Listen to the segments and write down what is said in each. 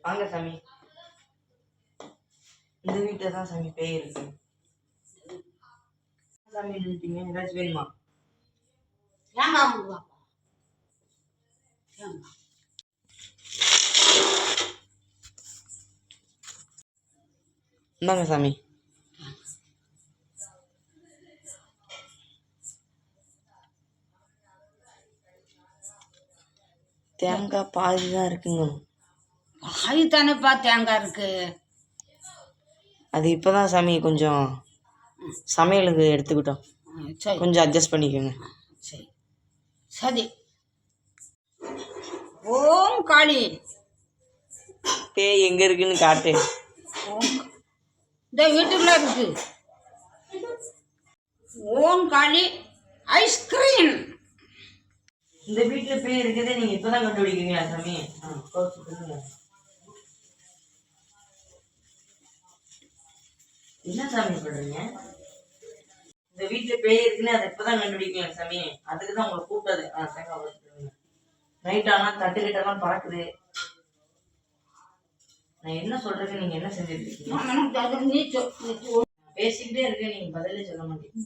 வாங்க சாமி. இந்த வீட்டுல தான் சாமி பேய் இருக்கு. சாமி எழுதிட்டீங்க, ஏதாச்சும் வேணுமா? இந்தாங்க சாமி. தேங்காய் பாதி தான் இருக்குங்க. பாதி தானேப்பா தேங்காய் இருக்கு. அது இப்போதான் சாமி கொஞ்சம் சமையலுக்கு எடுத்துக்கிட்டோம். சரி, கொஞ்சம் அட்ஜஸ்ட் பண்ணிக்கோங்க. சரி சரி. ஓம் காளி. பேய் எங்க இருக்குன்னு காட்டு. இந்த வீட்டுக்குள்ள இருக்கு. ஓம் காளி ஐஸ்கிரீம். இந்த வீட்டுல பேய் இருக்குதே நீங்க இப்பதான் கண்டுபிடிக்கிறீங்களா சாமி? என்ன சாமி பண்றீங்க? இந்த வீட்டுல பேய் இருக்குன்னு அதை இப்பதான் கண்டுபிடிக்கீங்களா சாமி? அதுக்குதான் உங்களை கூப்பிட்டது. நைட் ஆனா தட்டுக்கிட்டெல்லாம் பறக்குது. நான் என்ன சொல்றேன்னு நீங்க என்ன செஞ்சுட்டு இருக்கீங்க? பேசிக்கிட்டே இருக்கேன், நீங்க பதிலே சொல்ல மாட்டீங்க.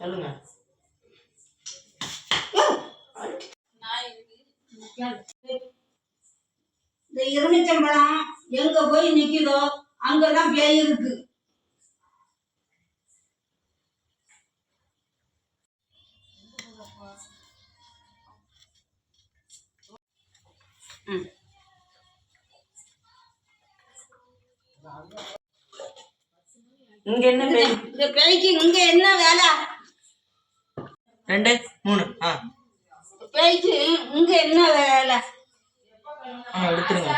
சொல்லுங்க. இந்த எலுமிச்சம்பழம் எங்க போய் நிக்குதோ அங்கதான் பேய் இருக்கு. இங்க என்ன பேய்? இந்த பேய்க்கு இங்க என்ன வேலை? 2 3 பேய்க்கு இங்க என்ன வேலை? எடுத்துருங்க.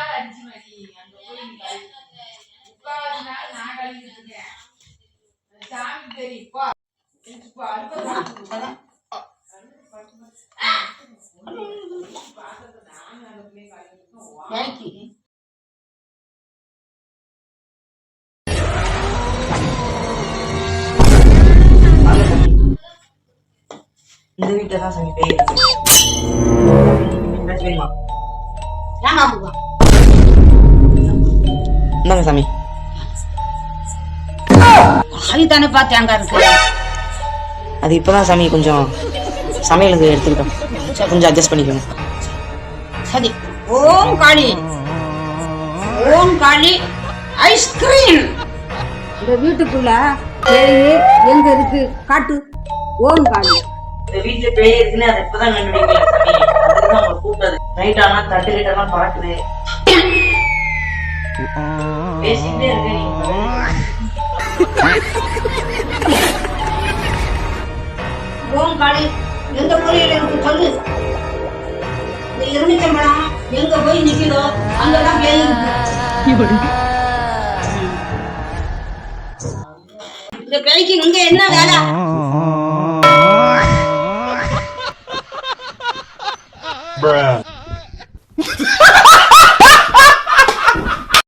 பேய்க்கு இந்த வீட்டுல தான் சாமி பேய் இருக்கு. ஏதாச்சும் வேணுமா? இந்தாங்க சாமி. பாதி தானேப்பா தேங்காய் இருக்கு. அது இப்பதான் சாமி கொஞ்சம் சமையலுக்கு எடுத்துக்கிட்டோம். கொஞ்சம் அட்ஜஸ்ட் பண்ணிக்கோங்க. சரி. ஓம் காளி. ஓம் காளி ஐஸ்கிரீம். இந்த வீட்டுக்குள்ள பேய் எங்க இருக்கு காட்டு. ஓம் காளி. இந்த வீட்டுல பேய் இருக்குன்னு அதை இப்பதான் கண்டுபிடிக்கல சாமி. அதுக்குதான் உங்களை கூப்பிட்டது. நைட் ஆனா தட்டுக்கிட்டெல்லாம் பறக்குது. பேசிக்கிட்டே இருக்கேன், ஓம் காளி எந்த பொரியல் இருக்கு சொல்லு. இந்த எலுமிச்சம்பழம் எங்க போய் நிக்குதோ அங்கதான் பேய் இருக்கு. இந்த பேய்க்கு இங்க என்ன வேலை?